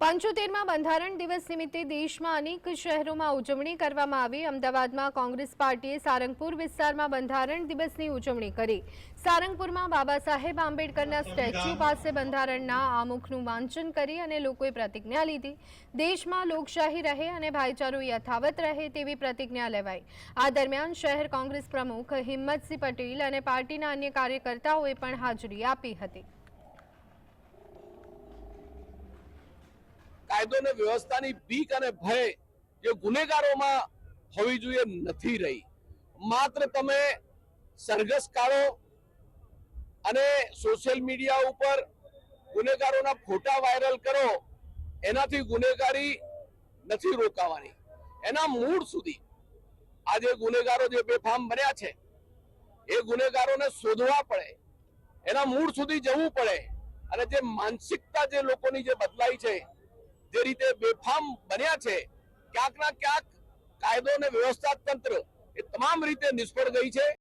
પંચોતેરમાં બંધારણ દિવસ નિમિત્તે દેશમાં અનેક શહેરોમાં ઉજવણી કરવામાં આવી। અમદાવાદમાં કોંગ્રેસ પાર્ટીએ સારંગપુર વિસ્તારમાં બંધારણ દિવસની ઉજવણી કરી। સારંગપુરમાં બાબા સાહેબ આંબેડકરના સ્ટેચ્યુ પાસે બંધારણના આમુખનું વાંચન કરી અને લોકોએ પ્રતિજ્ઞા લીધી। દેશમાં લોકશાહી રહે અને ભાઈચારો યથાવત રહે તેવી પ્રતિજ્ઞા લેવાઈ। આ દરમિયાન શહેર કોંગ્રેસ પ્રમુખ હિંમતસિંહ પટેલ અને પાર્ટીના અન્ય કાર્યકર્તાઓએ પણ હાજરી આપી હતી। કાયદો અને વ્યવસ્થાની બીક અને ભય જે ગુનેગારોમાં હોવી જોઈએ નથી રહી। માત્ર તમે સરઘસ કાઢો અને સોશિયલ મીડિયા ઉપર ગુનેગારોના ફોટા વાયરલ કરો, એનાથી ગુનેગારી નથી રોકાવાની। એના મૂળ સુધી આજે ગુનેગારો જે બેફામ બન્યા છે એ ગુનેગારોને શોધવા પડે, એના મૂળ સુધી જવું પડે અને જે માનસિકતા જે લોકોની જે બદલાઈ છે, જે રીતે બેફામ બન્યા છે, ક્યાંક ના ક્યાંક કાયદો અને વ્યવસ્થા તંત્ર એ તમામ રીતે નિષ્ફળ ગઈ છે।